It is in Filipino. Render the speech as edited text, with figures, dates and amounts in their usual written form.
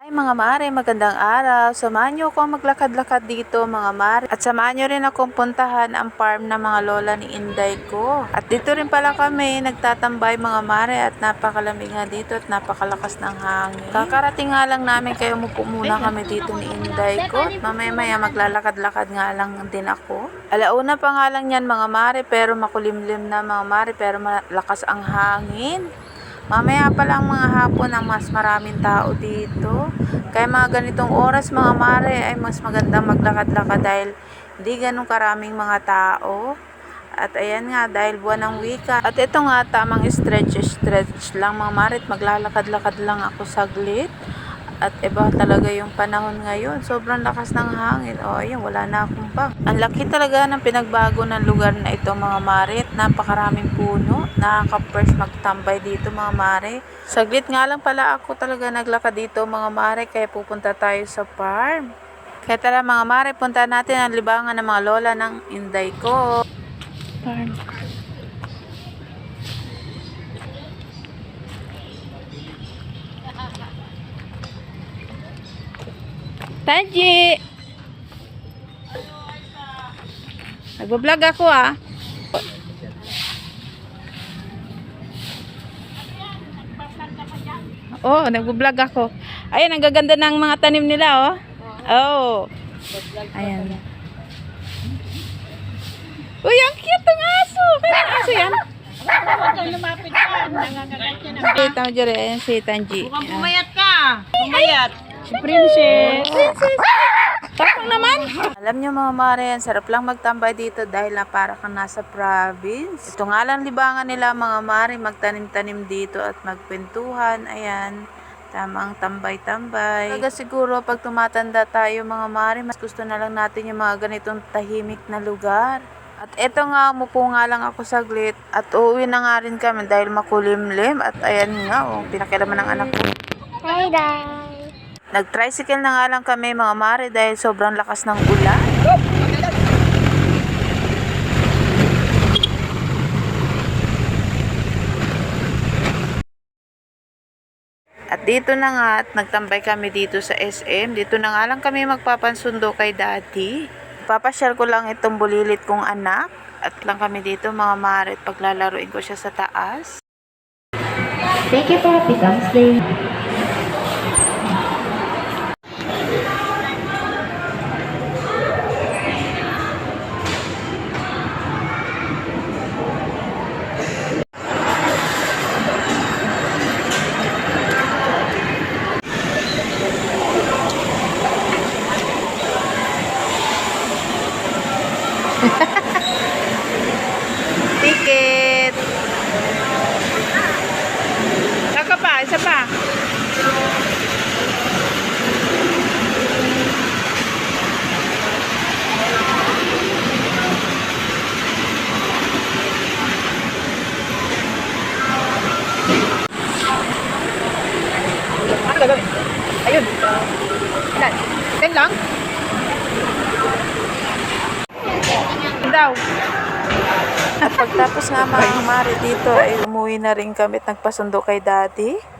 Ay mga mare, magandang araw. Samahan niyo ako maglakad-lakad dito mga mare. At samahan niyo rin akong puntahan ang farm ng mga lola ni Inday ko. At dito rin pala kami nagtatambay mga mare at napakalamig nga dito at napakalakas ng hangin. Kakarating nga lang namin kaya umupo muna kami dito ni Inday ko. At mamaya maglalakad-lakad nga lang din ako. Alauna pa nga lang yan mga mare pero makulimlim na mga mare pero malakas ang hangin. Mamaya pa lang mga hapon ang mas maraming tao dito. Kaya mga ganitong oras mga mare ay mas magandang maglakad-lakad dahil hindi ganun karaming mga tao. At ayan nga dahil buwan ng wika. At ito nga tamang stretch lang mga mare at maglalakad-lakad lang ako saglit. At iba talaga yung panahon ngayon. Sobrang lakas ng hangin. O ayun, wala na akong bag. Ang laki talaga ng pinagbago ng lugar na ito mga mare. At napakaraming puno. Nakaka-first magtambay dito mga mare. Saglit nga lang pala ako talaga naglakad dito mga mare. Kaya pupunta tayo sa farm. Kaya tara mga mare, punta natin ang libangan ng mga lola ng Inday ko. Farm. Tanji! Nagbablog ako ah. Oh, nagbablog ako. Ayan, ang gaganda ng mga tanim nila oh. Oh. Ayan. Uy, ang cute ng aso. Kaya aso yan? Lumapit ka, nangangagat ka na. Kita mo dyan, ayan si Tanji. Mukhang pumayat ka. Pumayat. Si Princess. Takang naman. Alam nyo mga mare, ang sarap lang magtambay dito dahil na para kang nasa province. Ito nga lang libangan nila mga mare, magtanim-tanim dito at magkwentuhan. Ayan, tamang tambay-tambay. Talaga siguro pag tumatanda tayo mga mare, mas gusto na lang natin yung mga ganitong tahimik na lugar. At eto nga, umupo nga lang ako saglit at uuwi na nga rin kami dahil makulimlim. At ayan nga, oh, pinakialaman ng anak ko. Hi, guys! Nag-tricycle na nga lang kami mga mare dahil sobrang lakas ng ulan. At dito na nga at nagtambay kami dito sa SM. Dito na nga lang kami magpapansundo kay daddy. Papasyal ko lang itong bulilit kong anak. At lang kami dito mga mare at paglalaruin ko siya sa taas. Thank you for becoming slave. Ticket! Saka pa, isa pa. Ano gagawin? Ayun. Ilan? 10 lang? Daw. At pagtapos nga mga mare dito ay umuwi na rin kami at nagpasundo kay daddy.